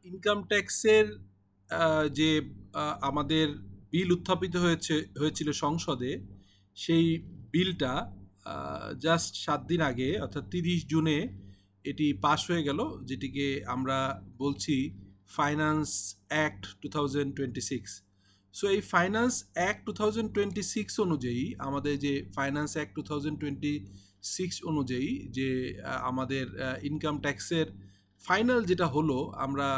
Income ট্যাক্সের যে আমাদের বিল উত্থাপিত হয়েছিল সংসদে, সেই বিলটা জাস্ট ৭ দিন আগে অর্থাৎ ৩০ জুনে এটি পাস হয়ে গেল, যেটিকে আমরা বলছি ফাইন্যান্স অ্যাক্ট 2026। সো এই ফাইন্যান্স অ্যাক্ট 2026 অনুযায়ী, আমাদের যে ফাইন্যান্স অ্যাক্ট 2026 অনুযায়ী যে আমাদের ইনকাম ট্যাক্সের ফাইনাল যেটা হলো, আমরা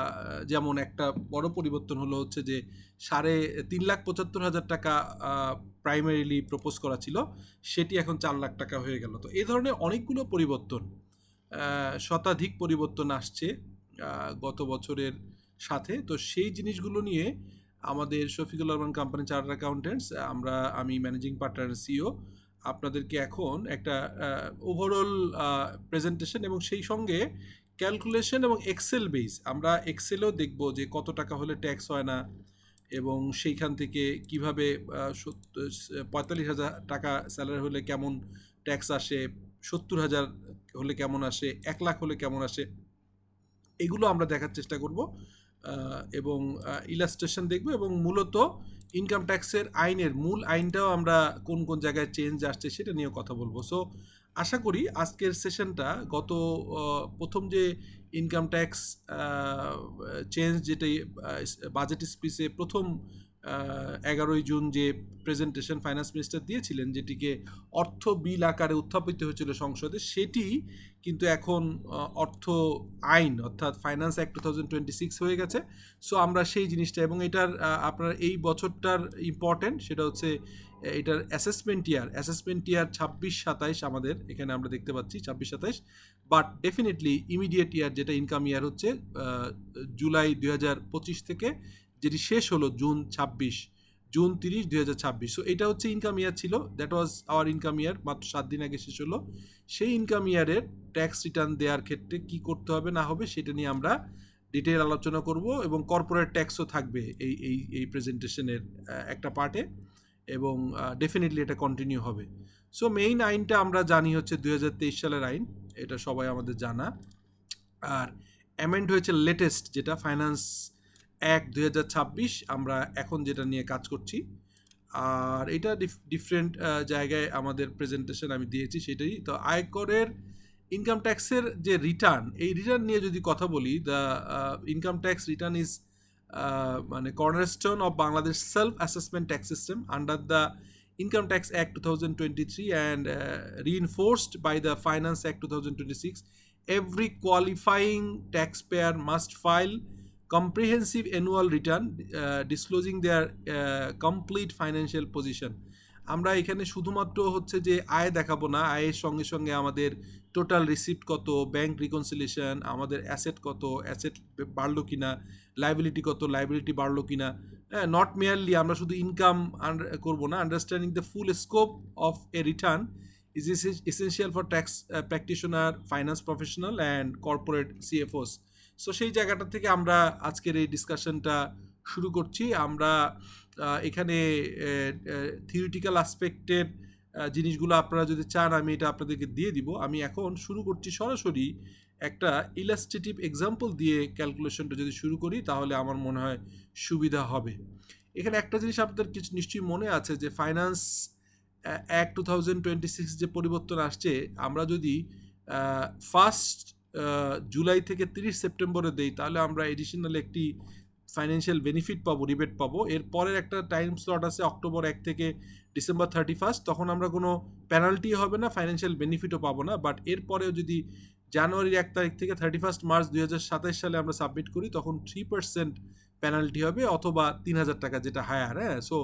যেমন একটা বড় পরিবর্তন হলো হচ্ছে যে ৩,৭৫,০০০ টাকা প্রাইমারিলি প্রপোজ করা ছিল, সেটি এখন ৪ লাখ টাকা হয়ে গেল। তো এই ধরনের অনেকগুলো পরিবর্তন, শতাধিক পরিবর্তন আসছে গত বছরের সাথে। তো সেই জিনিসগুলো নিয়ে আমাদের Shafiqul Rahman company chartered accountants, আমি ম্যানেজিং পার্টনার সিইও, আপনাদেরকে এখন একটা ওভারঅল প্রেজেন্টেশন এবং সেই সঙ্গে ক্যালকুলেশন এবং এক্সেল বেস, আমরা এক্সেলও দেখব যে কত টাকা হলে ট্যাক্স হয় না, এবং সেইখান থেকে কিভাবে ৪৫,০০০ টাকা স্যালারি হলে কেমন ট্যাক্স আসে, ৭০,০০০ হলে কেমন আসে, ১ লাখ হলে কেমন আসে, এগুলো আমরা দেখার চেষ্টা করব এবং ইলাস্ট্রেশন দেখব, এবং মূলত ইনকাম ট্যাক্সের আইনের মূল আইনটাও আমরা কোন কোন জায়গায় চেঞ্জ আসছে সেটা নিয়েও কথা বলবো। সো আশা করি আজকের সেশনটা গত প্রথম যে ইনকাম ট্যাক্স চেঞ্জ, যেটা বাজেট স্পিচে প্রথম 11ই জুন যে প্রেজেন্টেশন ফাইন্যান্স মিনিস্টার দিয়েছিলেন, যেটিকে অর্থ বিল আকারে উত্থাপিত হয়েছিল সংসদে, সেটি কিন্তু এখন অর্থ আইন অর্থাৎ ফাইন্যান্স অ্যাক্ট 2026 হয়ে গেছে। সো আমরা সেই জিনিসটা, এবং এটার আপনার এই বছরটার ইম্পর্টেন্ট সেটা হচ্ছে এটার অ্যাসেসমেন্ট ইয়ার 26-27 আমাদের এখানে আমরা দেখতে পাচ্ছি 26-27, বাট ডেফিনেটলি ইমিডিয়েট ইয়ার যেটা ইনকাম ইয়ার হচ্ছে জুলাই 2025 থেকে, যেটি শেষ হলো জুন 30, 2026। সো এটা হচ্ছে ইনকাম ইয়ার ছিল, দ্যাট ওয়াজ আওয়ার ইনকাম ইয়ার, মাত্র 7 দিন আগে শেষ হলো। সেই ইনকাম ইয়ারের ট্যাক্স রিটার্ন দেওয়ার ক্ষেত্রে কি করতে হবে না হবে সেটা নিয়ে আমরা ডিটেইল আলোচনা করব, এবং কর্পোরেট ট্যাক্সও থাকবে এই প্রেজেন্টেশনের একটা পার্টে, এবং ডেফিনেটলি এটা কন্টিনিউ হবে। সো মেইন আইনটা আমরা জানি হচ্ছে 2023 সালের আইন, এটা সবাই আমাদের জানা। আর অ্যামেন্ড হয়েছে লেটেস্ট, যেটা ফাইন্যান্স অ্যাক্ট 2026, আমরা এখন যেটা নিয়ে কাজ করছি। আর এটা ডিফারেন্ট জায়গায় আমাদের প্রেজেন্টেশন আমি দিয়েছি সেটাই। তো আয়করের ইনকাম ট্যাক্সের যে রিটার্ন, এই রিটার্ন নিয়ে যদি কথা বলি, the income tax return is মানে cornerstone of Bangladesh self assessment tax system under the Income Tax Act 2023 and reinforced by the Finance Act 2026. Every qualifying taxpayer must file comprehensive annual return disclosing their complete financial position. আমরা এখানে শুধুমাত্র হচ্ছে যে আয় দেখাবো না, আয়ের সঙ্গে সঙ্গে আমাদের টোটাল রিসিপ্ট কত, ব্যাংক রিকনসিলিয়েশন, আমাদের অ্যাসেট কত, অ্যাসেট বাড়লো কিনা, লাইবিলিটি কত, লাইবিলিটি বাড়লো কিনা, নট মেয়ারলি আমরা শুধু ইনকাম করবো না। Understanding the full scope of a return is essential for tax practitioner, finance professional and corporate CFOs. So সেই জায়গাটা থেকে আমরা আজকের এই ডিসকাশনটা শুরু করছি। আমরা এখানে থিওরিটিক্যাল অ্যাসপেক্টের জিনিসগুলো আপনারা যদি চান আমি এটা আপনাদেরকে দিয়ে দিব। আমি এখন শুরু করছি সরাসরি একটা ইলাস্ট্রেটিভ এক্সাম্পল দিয়ে ক্যালকুলেশনটা যদি শুরু করি, তাহলে আমার মনে হয় সুবিধা হবে। এখানে একটা জিনিস আপনাদের কিছু নিশ্চয়ই মনে আছে যে ফাইন্যান্স অ্যাক্ট 2026 যে পরিবর্তন আসছে, আমরা যদি 1 জুলাই থেকে 30 সেপ্টেম্বরে দেই, তাহলে আমরা এডিশনাল একটি ফাইন্যান্সিয়াল বেনিফিট পাবো, রিবেট পাবো। এর পরের একটা টাইম স্লট আছে অক্টোবর 1 থেকে ডিসেম্বর 31, তখন আমরা কোনো পেনাল্টি হবে না, ফাইন্যান্সিয়াল বেনিফিটও পাবো না। বাট এরপরেও যদি জানুয়ারির 1 তারিখ থেকে 31 মার্চ 2027 সালে আমরা সাবমিট করি, তখন 3% পেনাল্টি হবে, অথবা 3,000 টাকা, যেটা হায়ার। হ্যাঁ, সো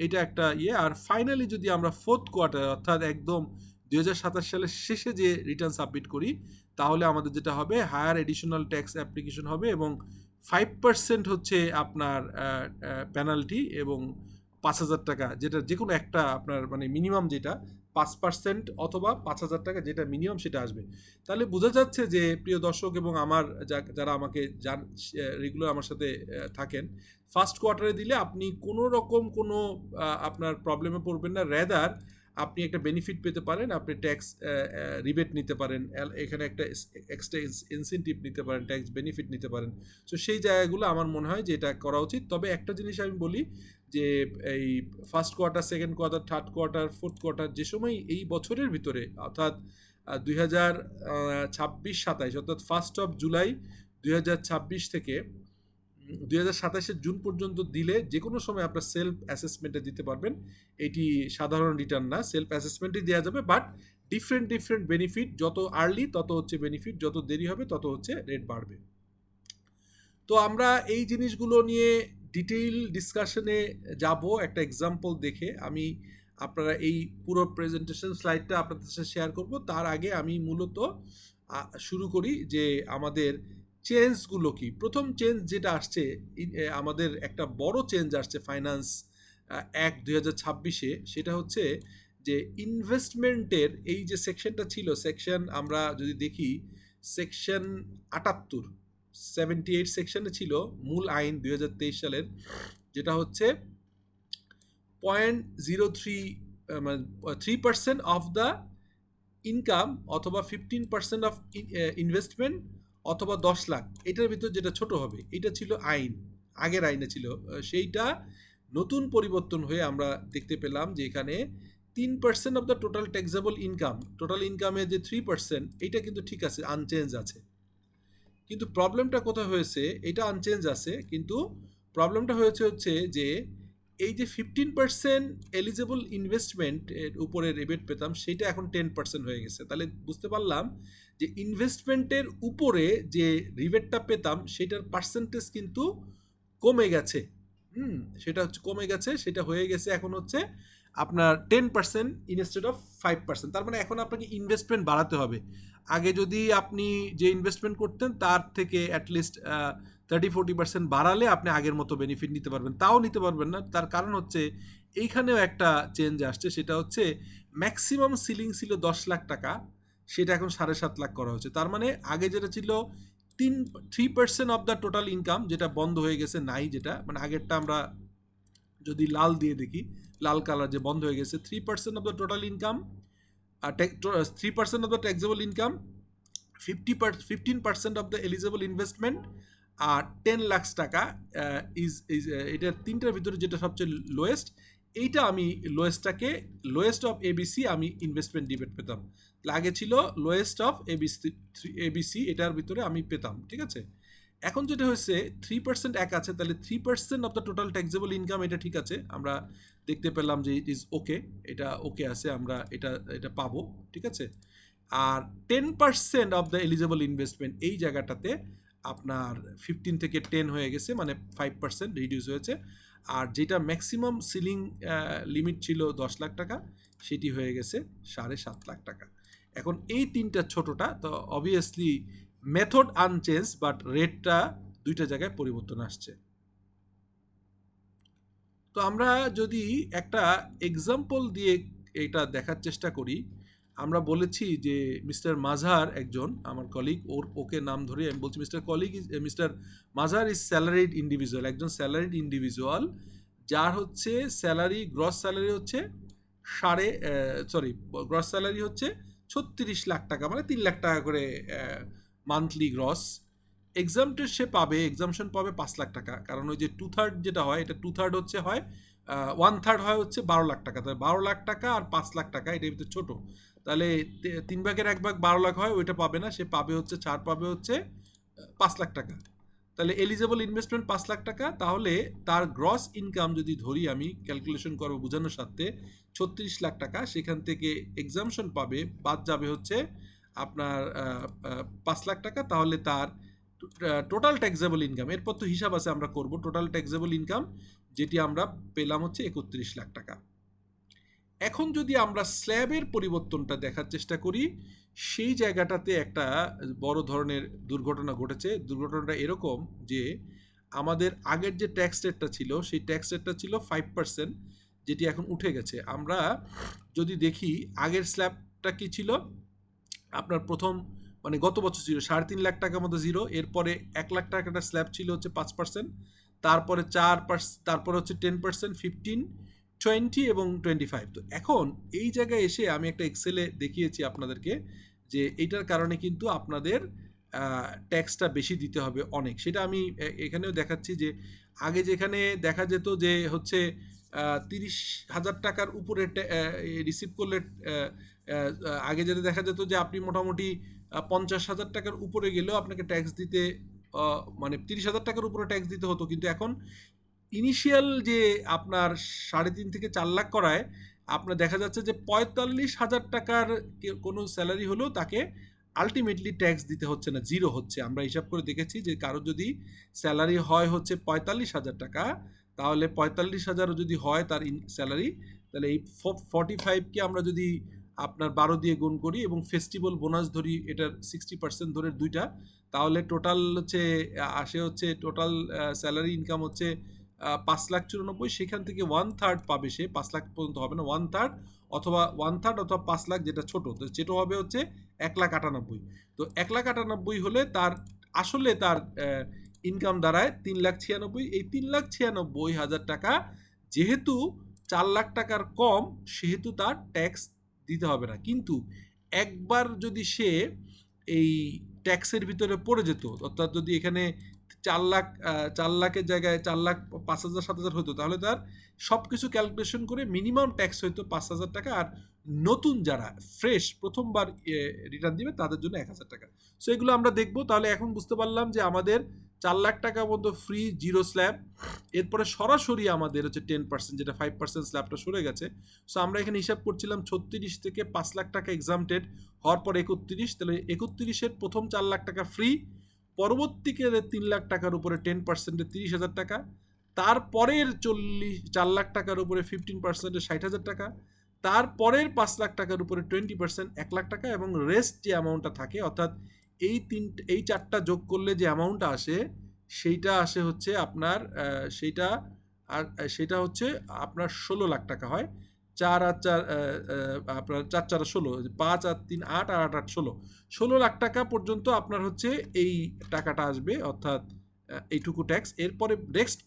এটা একটা ইয়ে। আর ফাইনালি যদি আমরা 4th কোয়ার্টার অর্থাৎ একদম 2027 সালের শেষে যে রিটার্ন সাবমিট করি, তাহলে আমাদের যেটা হবে, হায়ার এডিশনাল ট্যাক্স অ্যাপ্লিকেশন হবে, এবং 5% হচ্ছে আপনার পেনাল্টি, এবং 5,000 টাকা, যেটা যে কোনো একটা আপনার মানে মিনিমাম, যেটা 5% অথবা 5,000 টাকা, যেটা মিনিমাম সেটা আসবে। তাহলে বোঝা যাচ্ছে যে প্রিয় দর্শক এবং আমার যারা আমাকে রেগুলার আমার সাথে থাকেন, ফার্স্ট কোয়ার্টারে দিলে আপনি কোনো রকম কোনো আপনার প্রবলেমে পড়বেন না। রেদার আপনি একটা বেনিফিট পেতে পারেন, আপনি ট্যাক্স রিবেট নিতে পারেন, এখানে একটা এক্সট্রা ইনসেন্টিভ নিতে পারেন, ট্যাক্স বেনিফিট নিতে পারেন। সো সেই জায়গাগুলো আমার মনে হয় যে এটা করা উচিত। তবে একটা জিনিস আমি বলি যে এই first quarter, second quarter, third quarter, fourth quarter যে সময় এই বছরের ভিতরে অর্থাৎ 2026-27 অর্থাৎ 1 জুলাই 2026 থেকে 2027 জুন পর্যন্ত দিলে যে কোনো সময় আপনার সেলফ অ্যাসেসমেন্টে দিতে পারবেন। এটি সাধারণ রিটার্ন না, সেলফ অ্যাসেসমেন্টই দেওয়া যাবে, বাট ডিফারেন্ট বেনিফিট, যত আর্লি তত হচ্ছে বেনিফিট, যত দেরি হবে তত হচ্ছে রেট বাড়বে। তো আমরা এই জিনিসগুলো নিয়ে ডিটেইল ডিসকাশনে যাব একটা এক্সাম্পল দেখে। আমি আপনারা এই পুরো প্রেজেন্টেশন স্লাইডটা আপনাদের সাথে শেয়ার করব। তার আগে আমি মূলত শুরু করি যে আমাদের চেঞ্জগুলো কি। প্রথম চেঞ্জ যেটা আসছে, আমাদের একটা বড় চেঞ্জ আসছে ফাইন্যান্স অ্যাক্ট 2026-এ, সেটা হচ্ছে যে ইনভেস্টমেন্টের এই যে সেকশনটা ছিল, সেকশন আমরা যদি দেখি সেকশন 78 সেকশনে ছিল মূল আইন 2023 সালের, যেটা হচ্ছে 3% অফ দ্য ইনকাম অথবা 15% অফ ইনভেস্টমেন্ট অথবা 10 লাখ, এটার ভিতর যেটা ছোট হবে, এটা ছিল আইন, আগের আইনে ছিল। সেইটা নতুন পরিবর্তন হয়ে আমরা দেখতে পেলাম যে এখানে 3% of the total taxable income, total ইনকামের যে 3%, এটা কিন্তু ঠিক আছে, আনচেঞ্জ আছে। কিন্তু প্রবলেমটা কোথায় হয়েছে, এটা আনচেঞ্জ আছে, কিন্তু প্রবলেমটা হচ্ছে যে এই যে 15% এলিজেবল ইনভেস্টমেন্ট এর উপরে রিবেট পেতাম, সেটা এখন 10% হয়ে গেছে। তাহলে বুঝতে পারলাম যে ইনভেস্টমেন্টের উপরে যে রিবেটটা পেতাম সেটার পার্সেন্টেজ কিন্তু কমে গেছে। সেটা হচ্ছে কমে গেছে, সেটা হয়ে গেছে এখন হচ্ছে আপনার 10% ইনস্টেড অফ 5%। তার মানে এখন আপনাকে ইনভেস্টমেন্ট বাড়াতে হবে। আগে যদি আপনি যে ইনভেস্টমেন্ট করতেন তার থেকে অ্যাটলিস্ট 30-40% বাড়ালে আপনি আগের মতো বেনিফিট নিতে পারবেন, তাও নিতে পারবেন না। তার কারণ হচ্ছে এইখানেও একটা চেঞ্জ আসছে, সেটা হচ্ছে ম্যাক্সিমাম সিলিং ছিল 10 লাখ টাকা, সেটা এখন 7.5 লাখ করা হচ্ছে। তার মানে আগে যেটা ছিল 3% অফ দ্য টোটাল ইনকাম, যেটা বন্ধ হয়ে গেছে, নাই যেটা, মানে আগেরটা আমরা যদি লাল দিয়ে দেখি, লাল কালার যে বন্ধ হয়ে গেছে, 3% of the total income, 3% of the taxable income, 15% of the eligible investment, আর 10 লাখ টাকা এটার তিনটার ভিতরে যেটা সবচেয়ে লোয়েস্ট, এইটা আমি লোয়েস্ট অফ এবিসি আমি ইনভেস্টমেন্ট ডিবেট পেতাম। আগে ছিল লোয়েস্ট অফ এবিসি, এটার ভিতরে আমি পেতাম, ঠিক আছে। এখন যেটা হয়েছে 3% এক আছে, তাহলে 3% of the total taxable income, এটা ঠিক আছে, আমরা দেখতে পেলাম যে ইট ইজ ওকে, এটা ওকে আছে, আমরা এটা পাবো, ঠিক আছে। আর 10% অফ দ্য এলিজেবল ইনভেস্টমেন্ট, এই জায়গাটাতে আপনার 15 থেকে 10 হয়ে গেছে, মানে 5% রিডিউস হয়েছে। আর যেটা ম্যাক্সিমাম সিলিং লিমিট ছিল 10 লাখ টাকা, সেটি হয়ে গেছে 7.5 লাখ টাকা। এখন এই তিনটা ছোটটা, তো অবভিয়াসলি মেথড আনচেঞ্জ, বাট রেটটা দুইটা জায়গায় পরিবর্তন আসছে। তো আমরা যদি একটা এক্সাম্পল দিয়ে এটা দেখার চেষ্টা করি, আমরা বলেছি যে মিস্টার মাঝার একজন আমার কলিগ, ওকে নাম ধরে আমি বলছি, মিস্টার মাঝার ইজ স্যালারিড ইন্ডিভিজুয়াল, একজন স্যালারিড ইন্ডিভিজুয়াল, যার হচ্ছে স্যালারি, গ্রস স্যালারি হচ্ছে গ্রস স্যালারি হচ্ছে 36 লাখ টাকা, মানে 3 লাখ টাকা করে মান্থলি গ্রস। এক্সামশন পাবে 5 লাখ টাকা, কারণ ওই যে 2/3 যেটা হয়, এটা 2/3 হচ্ছে হয়, 1/3 হয় হচ্ছে 12 লাখ টাকা। তাহলে 12 লাখ টাকা আর 5 লাখ টাকা, এটার ভিতরে ছোট, তাহলে 3 ভাগের 1 ভাগ 12 লাখ হয়, ওইটা পাবে না, সে পাবে হচ্ছে ছাড় পাবে হচ্ছে 5 লাখ টাকা। তাহলে এলিজেবল ইনভেস্টমেন্ট 5 লাখ টাকা, তাহলে তার গ্রস ইনকাম যদি ধরি, আমি ক্যালকুলেশন করবো বোঝানোর সাথে, 36 লাখ টাকা, সেখান থেকে এক্সামশন পাবে, বাদ যাবে হচ্ছে আপনার 5 লাখ টাকা, তাহলে তার টোটাল ট্যাক্সেবল ইনকাম, এরপর তো হিসাব আছে, আমরা করব টোটাল ট্যাক্সেবল ইনকাম, যেটি আমরা পেলাম হচ্ছে 31 লাখ টাকা। এখন যদি আমরা স্ল্যাবের পরিবর্তনটা দেখার চেষ্টা করি, সেই জায়গাটাতে একটা বড় ধরনের দুর্ঘটনা ঘটেছে। দুর্ঘটনাটা এরকম যে আমাদের আগের যে ট্যাক্স রেটটা ছিল, সেই ট্যাক্স রেটটা ছিল 5%, যেটি এখন উঠে গেছে। আমরা যদি দেখি আগের স্ল্যাবটা কি ছিল, আপনার প্রথম মানে গত বছর ছিল 3.5 লাখ টাকার মতো জিরো, এরপরে 1 লাখ টাকাটা স্ল্যাব ছিল হচ্ছে 5%, তারপরে 4%, তারপরে হচ্ছে 10%, 15, 20 এবং 25। তো এখন এই জায়গায় এসে আমি একটা এক্সেলে দেখিয়েছি আপনাদেরকে যে এইটার কারণে কিন্তু আপনাদের ট্যাক্সটা বেশি দিতে হবে অনেক। সেটা আমি এখানেও দেখাচ্ছি যে আগে যেখানে দেখা যেত যে হচ্ছে 30,000 টাকার উপরে রিসিভ করলে আগে যেটা দেখা যেত যে আপনি মোটামুটি 50,000 টাকার উপরে গেলেও আপনাকে ট্যাক্স দিতে মানে 30,000 টাকার উপরে ট্যাক্স দিতে হতো, কিন্তু এখন ইনিশিয়াল যে আপনার 3.5 থেকে 4 লাখ করায় আপনার দেখা যাচ্ছে যে 45,000 টাকার কোনো স্যালারি হলেও তাকে আলটিমেটলি ট্যাক্স দিতে হচ্ছে না, জিরো হচ্ছে। আমরা হিসাব করে দেখেছি যে কারো যদি স্যালারি হয় হচ্ছে 45,000 টাকা, তাহলে 45,000 যদি হয় তার স্যালারি, তাহলে এই 45কে আমরা যদি আপনার 12 দিয়ে গুণ করি এবং ফেস্টিভ্যাল বোনাস ধরি, এটার 60% ধরে দুইটা, তাহলে টোটাল হচ্ছে আসে হচ্ছে টোটাল স্যালারি ইনকাম হচ্ছে 5,94,000। সেখান থেকে 1/3 পাবে সে, 5 লাখ পর্যন্ত হবে না, 1/3 অথবা 5 লাখ, যেটা ছোট, তো যেটা হবে হচ্ছে 1,98,000। তো 1,98,000 হলে তার আসলে তার ইনকাম দাঁড়ায় 3,96,000। এই 3,96,000 টাকা যেহেতু 4 লাখ টাকার কম, সেহেতু তার ট্যাক্স দিতে হবে না। কিন্তু একবার যদি সে এই ট্যাক্সের ভিতরে পড়ে যেত, অর্থাৎ যদি এখানে 4 লাখের জায়গায় 4,00,000 5,000 7,000 হতো, তাহলে তার সব কিছু ক্যালকুলেশন করে মিনিমাম ট্যাক্স হয়তো 5,000 টাকা, আর নতুন যারা ফ্রেশ প্রথমবার রিটার্ন দিবে তাদের জন্য 1,000 টাকা। সো এগুলো আমরা দেখবো। তাহলে এখন বুঝতে পারলাম যে আমাদের 4 লাখ টাকা মতো ফ্রি জিরো স্ল্যাব, এরপরে সরাসরি আমাদের হচ্ছে 10%, যেটা 5% স্ল্যাবটা সরে গেছে। সো আমরা এখানে হিসাব করছিলাম 36 থেকে 5 লাখ টাকা এক্সামটেড হওয়ার পর 31, তাহলে 31-এর প্রথম 4 লাখ টাকা ফ্রি, পরবর্তীকালে 3 লাখ টাকার উপরে 10%-এ 30,000 টাকা, তারপরের 4 লাখ টাকার উপরে 15%-এ 60,000 টাকা, তারপরের 5 লাখ টাকার উপরে 20% 1 লাখ টাকা, এবং রেস্ট যে অ্যামাউন্টটা থাকে, অর্থাৎ এই চারটা যোগ করলে যে অ্যামাউন্টটা আসে সেইটা আসে হচ্ছে আপনার সেটা হচ্ছে আপনার 16 লাখ টাকা হয়। 4 আর 4 আপনার 4 4 16, 5 আর 3 8, আর 8 8 16 লাখ টাকা পর্যন্ত আপনার হচ্ছে এই টাকাটা আসবে, অর্থাৎ এইটুকু ট্যাক্স। এরপরে নেক্সট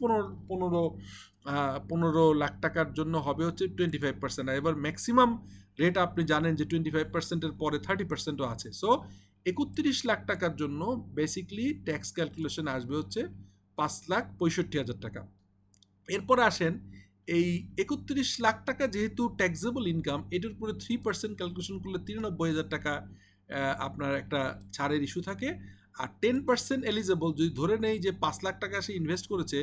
15 লাখ টাকার জন্য হবে হচ্ছে 25%। আর এবার ম্যাক্সিমাম রেট আপনি জানেন যে 25%-এর পরে 30%ও আছে। সো 31 লাখ টাকার জন্য বেসিকলি ট্যাক্স ক্যালকুলেশন আসবে হচ্ছে 5,65,000 টাকা। এরপরে আসেন এই 31 লাখ টাকা যেহেতু ট্যাক্সেবল ইনকাম, এটার উপরে 3% ক্যালকুলেশন করলে 93,000 টাকা আপনার একটা ছাড়ের ইস্যু থাকে। আর 10% এলিজেবল যদি ধরে নেই যে 5 লাখ টাকা সে ইনভেস্ট করেছে,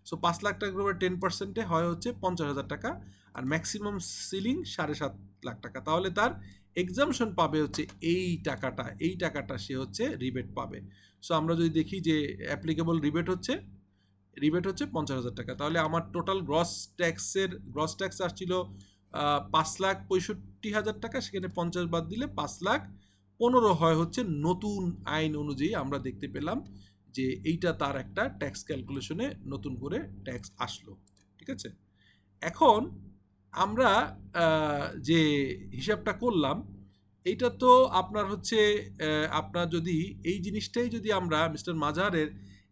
সো 5 লাখ টাকার উপরে 10%-এ হয় হচ্ছে 50,000 টাকা, আর ম্যাক্সিমাম সিলিং 7.5 লাখ টাকা। তাহলে তার এক্সামশন পাবে হচ্ছে এই টাকাটা সে হচ্ছে রিবেট পাবে। সো আমরা যদি দেখি যে অ্যাপ্লিকেবল রিবেট হচ্ছে 50,000 টাকা, তাহলে আমার টোটাল গ্রস ট্যাক্স আসছিল 5,65,000 টাকা, সেখানে 50 বাদ দিলে 5,15,000 হয় হচ্ছে নতুন আইন অনুযায়ী। আমরা দেখতে পেলাম যে এইটা তার একটা ট্যাক্স ক্যালকুলেশনে নতুন করে ট্যাক্স আসলো। ঠিক আছে, এখন আমরা যে হিসাবটা করলাম, এইটা তো আপনার হচ্ছে আপনার যদি এই জিনিসটাই যদি আমরা মিস্টার মাজারের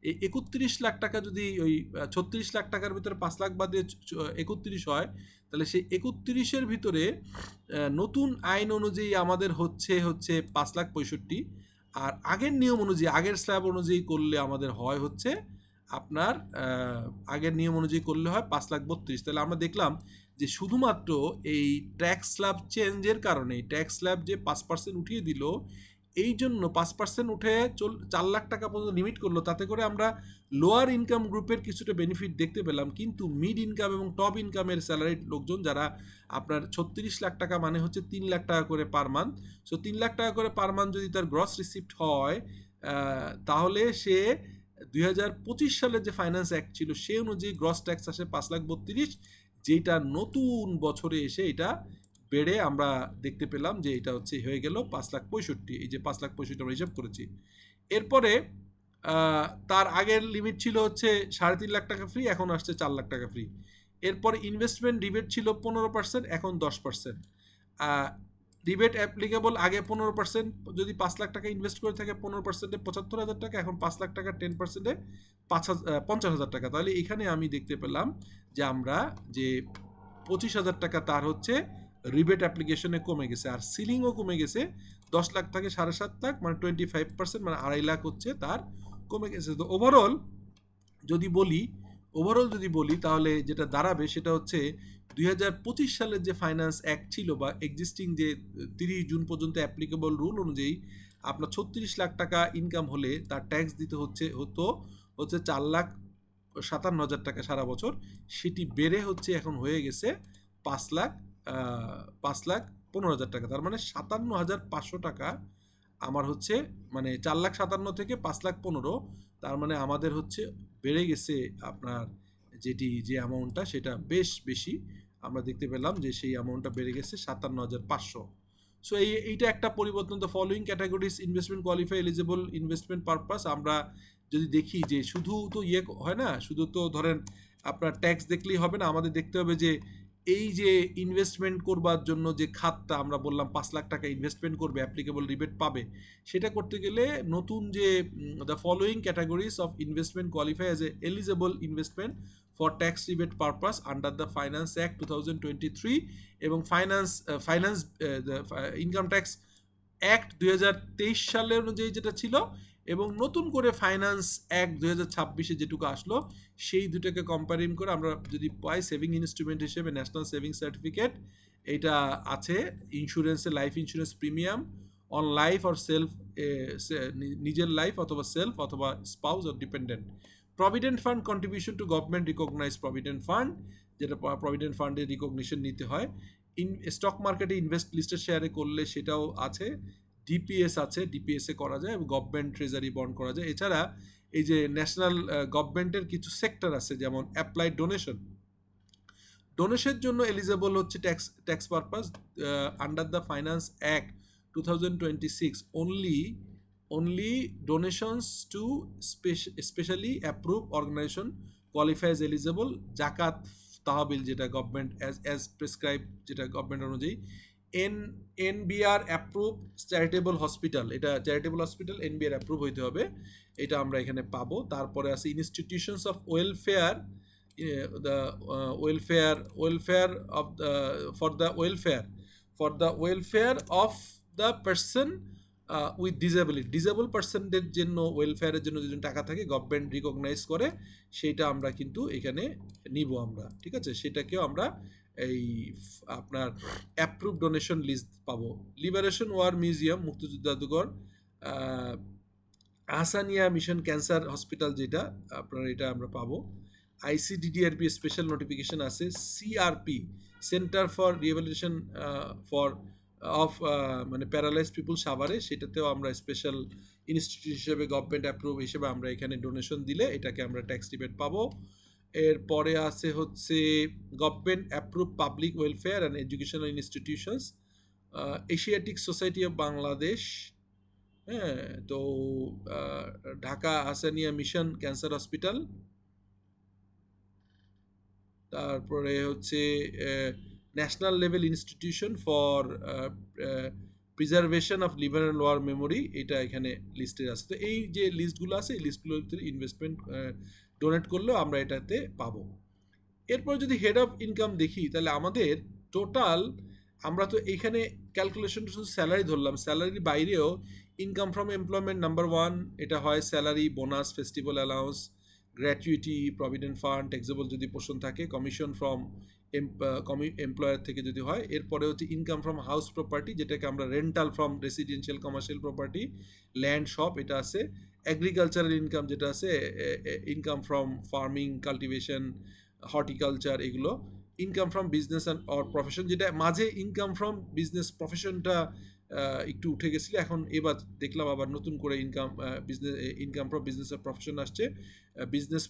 এই 31 লাখ টাকা যদি ওই 36 লাখ টাকার ভিতরে 5 লাখ বাদ দিয়ে 31 হয়, তাহলে সেই 31-এর ভিতরে নতুন আইন অনুযায়ী আমাদের হচ্ছে 5,65,000, আর আগের নিয়ম অনুযায়ী আগের স্ল্যাব অনুযায়ী করলে আমাদের হয় হচ্ছে আপনার আগের নিয়ম অনুযায়ী করলে হয় 5,32,000। তাহলে আমরা দেখলাম যে শুধুমাত্র এই ট্যাক্স স্ল্যাব চেঞ্জের কারণে ট্যাক্স স্ল্যাব যে 5% উঠিয়ে দিল, এই জন্য 5% উঠে 4 লাখ টাকা পর্যন্ত লিমিট করলো, তাতে করে আমরা লোয়ার ইনকাম গ্রুপের কিছুটা বেনিফিট দেখতে পেলাম। কিন্তু মিড ইনকাম এবং টপ ইনকামের স্যালারিড লোকজন যারা আপনার 36 লাখ টাকা মানে হচ্ছে 3 লাখ টাকা করে পার মান্থ, সো 3 লাখ টাকা করে পার মান্থ যদি তার গ্রস রিসিপ্ট হয়, তাহলে সে 2025 সালের যে ফাইন্যান্স অ্যাক্ট ছিল সে অনুযায়ী গ্রস ট্যাক্স আসে 5,32,000, যেটা নতুন বছরে এসে এটা বেড়ে আমরা দেখতে পেলাম যে এটা হচ্ছে হয়ে গেল 5,65,000। এই যে 5,65,000 আমরা হিসাব করেছি। এরপরে তার আগের লিমিট ছিল হচ্ছে 3.5 লাখ টাকা ফ্রি, এখন আসছে 4 লাখ টাকা ফ্রি। এরপরে ইনভেস্টমেন্ট রিবেট ছিল 15%, এখন 10%। রিবেট অ্যাপ্লিকেবল আগে 15%, যদি 5 লাখ টাকা ইনভেস্ট করে থাকে 15%-এ 75,000 টাকা, এখন 5 লাখ টাকা 10%-এ 50,000 টাকা। তাহলে এখানে আমি দেখতে পেলাম যে আমরা যে 25,000 টাকা তার হচ্ছে রিবেট অ্যাপ্লিকেশনে কমে গেছে, আর সিলিংও কমে গেছে 10 লাখ থেকে 7.5 লাখ, মানে 25%, মানে 2.5 লাখ হচ্ছে তার কমে গেছে। তো ওভারঅল যদি বলি তাহলে যেটা দাঁড়াবে সেটা হচ্ছে 2025 সালের যে ফাইন্যান্স অ্যাক্ট ছিল বা এক্সিস্টিং যে 30 জুন পর্যন্ত অ্যাপ্লিকেবল রুল অনুযায়ী আপনার 36 লাখ টাকা ইনকাম হলে তার ট্যাক্স দিতে হচ্ছে 4,57,000 টাকা সারা বছর, সেটি বেড়ে হচ্ছে এখন হয়ে গেছে 5,15,000 টাকা, তার মানে 57,500 টাকা আমার হচ্ছে, মানে 4,57,000 থেকে 5,15,000, তার মানে আমাদের হচ্ছে বেড়ে গেছে আপনার যে অ্যামাউন্টটা সেটা বেশ বেশি। আমরা দেখতে পেলাম যে সেই অ্যামাউন্টটা বেড়ে গেছে 57,500। সো এইটা একটা পরিবর্তন। The following categories investment qualify eligible investment purpose. আমরা যদি দেখি যে শুধু তো হয় না, শুধু তো ধরেন আপনার ট্যাক্স দেখলেই হবে না, আমাদের দেখতে হবে যে এই যে ইনভেস্টমেন্ট করবার জন্য যে খাতটা আমরা বললাম 5 লাখ টাকা ইনভেস্টমেন্ট করবে, অ্যাপ্লিকেবল রিবেট পাবে, সেটা করতে গেলে নতুন যে the following categories of investment qualify as a eligible investment for tax rebate purpose under the finance act 2023 এবং ফাইন্যান্স ইনকাম ট্যাক্স অ্যাক্ট 2023 সালের অনুযায়ী যেটা ছিল, এবং নতুন করে ফাইন্যান্স অ্যাক্ট 2026-এ যেটুকু আসলো, সেই দুটোকে কম্পারিং করে আমরা যদি পাই সেভিং ইনস্ট্রুমেন্ট হিসেবে ন্যাশনাল সেভিং সার্টিফিকেট, এটা আছে ইন্স্যুরেন্সে life insurance premium on life or self, নিজের লাইফ অথবা সেলফ অথবা spouse or dependent, provident fund contribution to government recognise provident fund, যেটা প্রভিডেন্ট ফান্ডের রিকগনিশন নিতে হয়, স্টক মার্কেটে ইনভেস্ট লিস্টেড শেয়ারে করলে সেটাও আছে, ডিপিএস আছে, ডিপিএসে করা যায়, এবং গভর্নমেন্ট ট্রেজারি বন্ড করা যায়। এছাড়া এই যে ন্যাশনাল গভর্নমেন্টের কিছু সেক্টর আছে, যেমন অ্যাপ্লাইড ডোনেশনের জন্য এলিজেবল হচ্ছে tax purpose under the finance act 2026 only donations to specially approved organization qualify as eligible, জাকাত তাহবিল যেটা গভর্নমেন্ট অ্যাজ প্রেসক্রাইব, যেটা গভর্নমেন্ট অনুযায়ী, এনবিআর অ্যাপ্রুভ চ্যারিটেবল হসপিটাল, এটা চ্যারিটেবল হসপিটাল এনবিআর অ্যাপ্রুভ হইতে হবে, এটা আমরা এখানে পাবো। তারপরে আছে institutions of welfare, the welfare of for the welfare of the person with disable পার্সনদের জন্য ওয়েলফেয়ারের জন্য যদি টাকা থাকে গভর্নমেন্ট রিকগনাইজ করে, সেইটা আমরা কিন্তু এখানে নিব আমরা, ঠিক আছে, সেটাকেও আমরা এই আপনার অ্যাপ্রুভ ডোনেশন লিস্ট পাবো। লিবারেশন ওয়ার মিউজিয়াম, মুক্তিযুদ্ধ জাদুঘর, আহসানিয়া মিশন ক্যান্সার হসপিটাল, যেটা আপনার এটা আমরা পাবো। আইসিডিডিআরপি স্পেশাল নোটিফিকেশন আছে। CRP centre for rehabilitation of মানে প্যারালাইজ পিপুল সাভারে, সেটাতেও আমরা স্পেশাল ইনস্টিটিউট হিসেবে গভর্নমেন্ট অ্যাপ্রুভ হিসেবে আমরা এখানে ডোনেশন দিলে এটাকে আমরা ট্যাক্স রিবেট পাবো। এরপরে আছে হচ্ছে government approve public welfare and educational institutions, Asiatic society of Bangladesh, হ্যাঁ, তো Dhaka Ahsania mission cancer hospital, তারপরে হচ্ছে national level institution for preservation of liver and war memory, এটা এখানে লিস্টেড আছে। তো এই যে লিস্টগুলো আছে, এই লিস্টগুলোর ভিতরে ইনভেস্টমেন্ট ডোনেট করলেও আমরা এটাতে পাবো। এরপর যদি হেড অফ ইনকাম দেখি, তাহলে আমাদের টোটাল, আমরা তো এইখানে ক্যালকুলেশন শুধু স্যালারি ধরলাম, স্যালারির বাইরেও ইনকাম ফ্রম এমপ্লয়মেন্ট নাম্বার 1, এটা হয় salary, bonus, festival allowance, gratuity, provident fund, taxable যদি পোর্শন থাকে, কমিশন ফ্রম এমপ্লয়ার থেকে যদি হয়। এরপরে হচ্ছে ইনকাম ফ্রম হাউস প্রপার্টি, যেটাকে আমরা rental from residential commercial property, land, shop, এটা আছে। এগ্রিকালচারাল ইনকাম যেটা আছে, income from farming, cultivation, horticulture, এগুলো। Income from business and or profession, যেটা মাঝে ইনকাম ফ্রম বিজনেস প্রফেশনটা একটু উঠে গেছিলো, এখন এবার দেখলাম আবার নতুন করে ইনকাম ফ্রম বিজনেস আর প্রফেশন আসছে। বিজনেস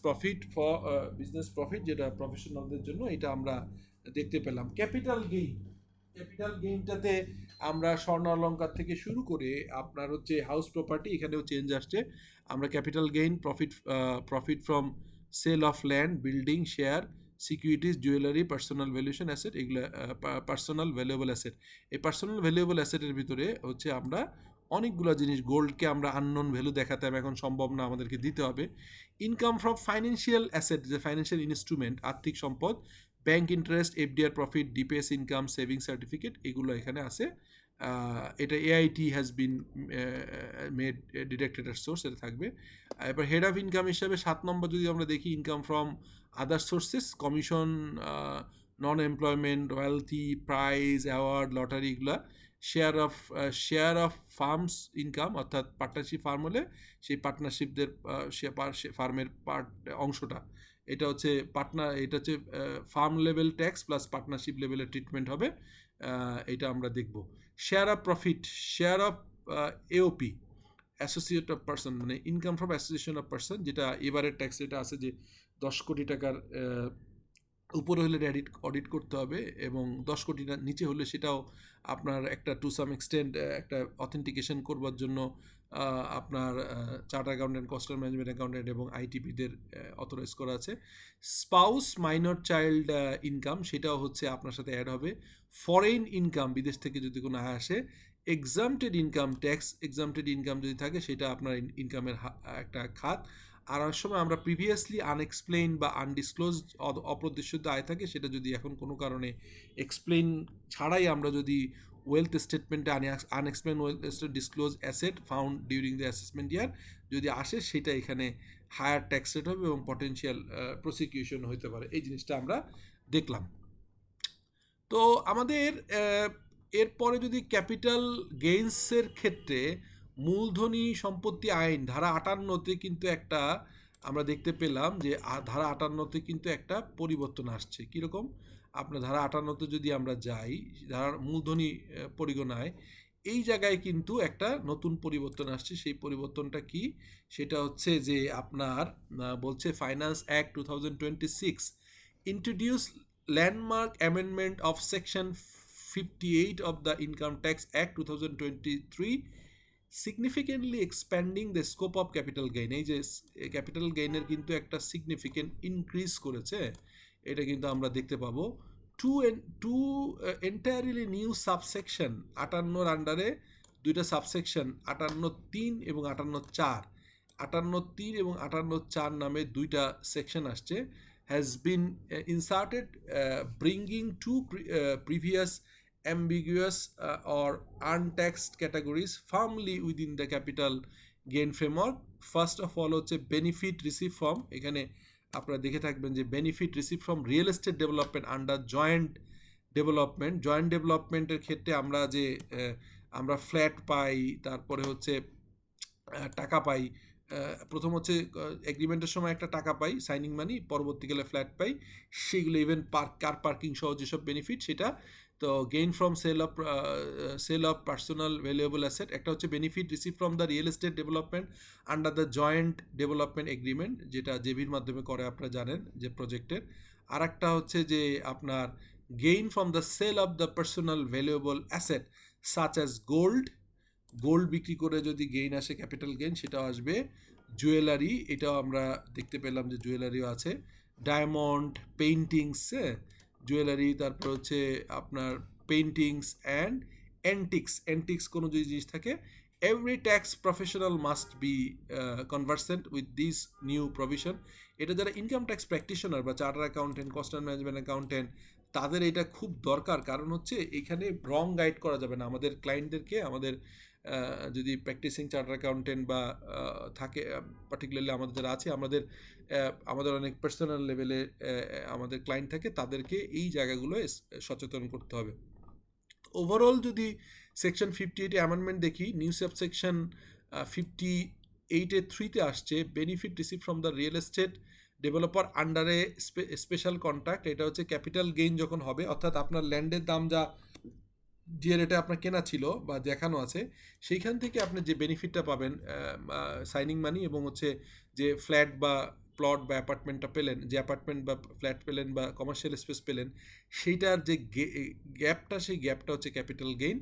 প্রফিট যেটা প্রফেশনালদের জন্য, এটা আমরা দেখতে পেলাম। ক্যাপিটাল গেইনটাতে আমরা স্বর্ণ অলংকার থেকে শুরু করে আপনার হচ্ছে হাউস প্রপার্টি, এখানেও চেঞ্জ আসছে। আমরা capital gain, profit from sale of land, building, share, securities, jewellery, personal valuation asset, এগুলো পার্সোনাল ভ্যালুয়েবল অ্যাসেট। এই পার্সোনাল ভ্যালুয়েবল অ্যাসেটের ভিতরে হচ্ছে আমরা অনেকগুলো জিনিস, গোল্ডকে আমরা আননোন ভ্যালু দেখাতে হবে, এখন সম্ভব না, আমাদেরকে দিতে হবে। ইনকাম ফ্রম ফাইন্যান্সিয়াল অ্যাসেট, যে ফাইন্যান্সিয়াল ইনস্ট্রুমেন্ট, আর্থিক সম্পদ, bank interest, FDR profit, DPS income, saving certificate, এগুলো এখানে আছে। এটা AIT has been made deducted at source, এটা থাকবে। এবার হেড অফ ইনকাম হিসাবে 7 নম্বর যদি আমরা দেখি, income from other sources, commission, non employment, royalty, prize, award, lottery, এগুলা। শেয়ার অফ ফার্মস ইনকাম, অর্থাৎ পার্টনারশিপ ফার্ম হলে সেই পার্টনারশিপদের ফার্মের অংশটা, এটা হচ্ছে এটা হচ্ছে firm level tax plus partnership লেভেলের ট্রিটমেন্ট হবে, এটা আমরা দেখব। Share of profit, share of AOP, associate of person, মানে income from association of person, যেটা এবারের ট্যাক্স রেটে আছে যে 10 কোটি টাকার উপরে হলে অডিট করতে হবে, এবং 10 কোটি নিচে হলে সেটাও আপনার একটা টু সাম এক্সটেন্ট একটা অথেন্টিকেশন করবার জন্য আপনার charter accountant, coastal management accountant এবং আইটিপিদের অথরাইজ করা আছে। স্পাউস মাইনর চাইল্ড ইনকাম, সেটাও হচ্ছে আপনার সাথে অ্যাড হবে। ফরেন ইনকাম, বিদেশ থেকে যদি কোনো আয় আসে। Exempted income, tax exempted income যদি থাকে সেটা আপনার ইনকামের একটা খাত। আর অনেক সময় আমরা প্রিভিয়াসলি আনএক্সপ্লেইন বা আনডিসক্লোজড অপ্রদর্শিত আয় থাকে, সেটা যদি এখন কোনো কারণে এক্সপ্লেইন ছাড়াই আমরা যদি ওয়েলথ স্টেটমেন্টে unexplained wealth disclose asset found during the assessment ইয়ার যদি আসে, সেটা এখানে হায়ার ট্যাক্স রেট হবে এবং পটেনশিয়াল প্রসিকিউশন হতে পারে। এই জিনিসটা আমরা দেখলাম। তো আমাদের এরপরে যদি ক্যাপিটাল গেইনসের ক্ষেত্রে মূলধনী সম্পত্তি আইন ধারা 58-তে কিন্তু একটা আমরা দেখতে পেলাম যে ধারা 58-তে কিন্তু একটা পরিবর্তন আসছে। কীরকম? আপনার ধারা 58-তে যদি আমরা যাই, ধারা মূলধনী পরিগণায় এই জায়গায় কিন্তু একটা নতুন পরিবর্তন আসছে। সেই পরিবর্তনটা কি? সেটা হচ্ছে যে আপনার বলছে finance act 2026 introduce landmark amendment of section 58 of the Income Tax Act 2023 significantly expanding the scope of capital gain। এই যে ক্যাপিটাল গেইনের কিন্তু একটা সিগনিফিকেন্ট ইনক্রিজ করেছে, এটা কিন্তু আমরা দেখতে পাবো। টু এন্টায়ারলি নিউ সাবসেকশন, 58-র আন্ডারে দুইটা সাবসেকশন 58(3) এবং 58(4), 58(3) এবং 58(4) নামে দুইটা সেকশন আসছে, has been inserted, bringing two previous ambiguous or untaxed categories firmly within the capital gain framework. First of all হচ্ছে benefit received from, এখানে আপনারা দেখে থাকবেন যে benefit received from real estate development under joint ডেভেলপমেন্টের ক্ষেত্রে আমরা যে আমরা ফ্ল্যাট পাই, তারপরে হচ্ছে টাকা পাই। প্রথম হচ্ছে এগ্রিমেন্টের সময় একটা টাকা পাই, সাইনিং মানি, পরবর্তীকালে ফ্ল্যাট পাই, সেগুলো ইভেন কার পার্কিং সহ যেসব বেনিফিট, সেটা তো gain from sale of personal valuable asset. একটা হচ্ছে benefit receive from the real estate development under the joint development agreement, যেটা জেবির মাধ্যমে করে আপনারা জানেন যে প্রজেক্টের। আর একটা হচ্ছে যে আপনার gain from the sale of the personal valuable asset such as gold বিক্রি করে যদি গেইন আসে, ক্যাপিটাল গেইন, সেটাও আসবে। জুয়েলারি, এটাও আমরা দেখতে পেলাম যে জুয়েলারিও আছে। ডায়মন্ড, পেইন্টিংস, জুয়েলারি, তারপর হচ্ছে আপনার পেইন্টিংস অ্যান্ড অ্যান্টিক্স কোনো যদি জিনিস থাকে, every tax professional must be conversant with this new provision. এটা যারা ইনকাম ট্যাক্স প্র্যাকটিশনার বা charter accountant, coastal management accountant, তাদের এটা খুব দরকার। কারণ হচ্ছে এখানে রং গাইড করা যাবে না আমাদের ক্লায়েন্টদেরকে। আমাদের যদি প্র্যাকটিসিং চার্টার অ্যাকাউন্টেন্ট বা থাকে, পার্টিকুলারলি আমাদের যারা আছে, আমাদের অনেক পার্সোনাল লেভেলে আমাদের ক্লায়েন্ট থাকে, তাদেরকে এই জায়গাগুলো সচেতন করতে হবে। ওভারঅল যদি সেকশন 58 অ্যামেন্ডমেন্ট দেখি, নিউ সাবসেকশন 58(3)তে আসছে benefit receive from the real estate developer আন্ডারে স্পেশাল কন্ট্রাক্ট। এটা হচ্ছে ক্যাপিটাল গেইন যখন হবে, অর্থাৎ আপনার ল্যান্ডের দাম যে রেটে আপনার কেনা ছিল বা দেখানো আছে, সেইখান থেকে আপনি যে বেনিফিটটা পাবেন, সাইনিং মানি এবং হচ্ছে যে ফ্ল্যাট বা প্লট বা অ্যাপার্টমেন্টটা পেলেন, যে অ্যাপার্টমেন্ট বা ফ্ল্যাট পেলেন বা কমার্শিয়াল স্পেস পেলেন, সেইটার যে গ্যাপটা, সেই গ্যাপটা হচ্ছে ক্যাপিটাল গেইন।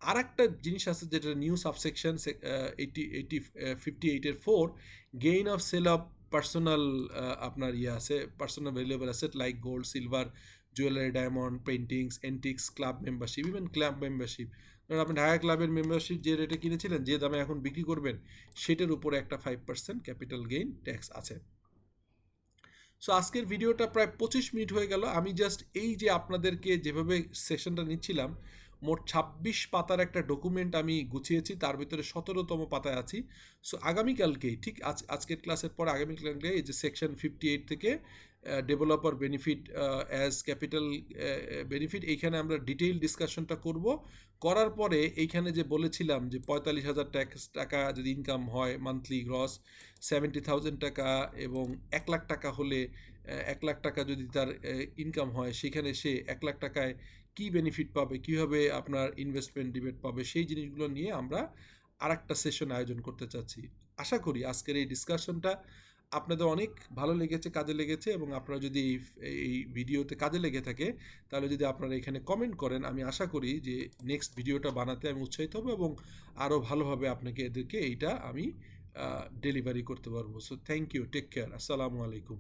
আর একটা জিনিস আছে যেটা new subsection 58(4), gain of sale of personal আপনার আছে, personal valuable asset like gold, silver, jewellery, diamond, paintings, antiques, club membership, even club membership. ধরুন আপনি ঢাকা ক্লাবের মেম্বারশিপ যে রেটে কিনেছিলেন, যে দামে এখন বিক্রি করবেন, সেটার উপরে একটা 5% ক্যাপিটাল গেইন ট্যাক্স আছে। সো আজকের ভিডিওটা প্রায় 25 মিনিট হয়ে গেল। আমি জাস্ট এই যে আপনাদেরকে যেভাবে সেশনটা নিচ্ছিলাম, মোট 26 পাতার একটা ডকুমেন্ট আমি গুছিয়েছি, তার ভিতরে 17তম পাতায় আছি। সো আগামীকালকেই ঠিক আজকের ক্লাসের পর আগামীকালকে এই যে সেকশন 58 থেকে developer benefit as capital benefit, এইখানে আমরা ডিটেইল ডিসকাশনটা করব। করার পরে এইখানে যে বলেছিলাম যে 45,000 টাকা যদি ইনকাম হয় মান্থলি গ্রস, 70,000 টাকা এবং 1 লাখ টাকা হলে 1 লাখ টাকা যদি তার ইনকাম হয়, সেখানে সে 1 লাখ টাকায় কী বেনিফিট পাবে, কীভাবে আপনার ইনভেস্টমেন্ট ডিবেট পাবে, সেই জিনিসগুলো নিয়ে আমরা আরেকটা সেশন আয়োজন করতে চাচ্ছি। আশা করি আজকের এই ডিসকাশনটা আপনাদের অনেক ভালো লেগেছে, কাজে লেগেছে, এবং আপনারা যদি এই ভিডিওতে কাজে লেগে থাকে তাহলে যদি আপনারা এখানে কমেন্ট করেন, আমি আশা করি যে নেক্সট ভিডিওটা বানাতে আমি উৎসাহিত হব এবং আরও ভালোভাবে আপনাকে এদেরকে এইটা আমি ডেলিভারি করতে পারবো। So thank you, take care, আসসালামু আলাইকুম।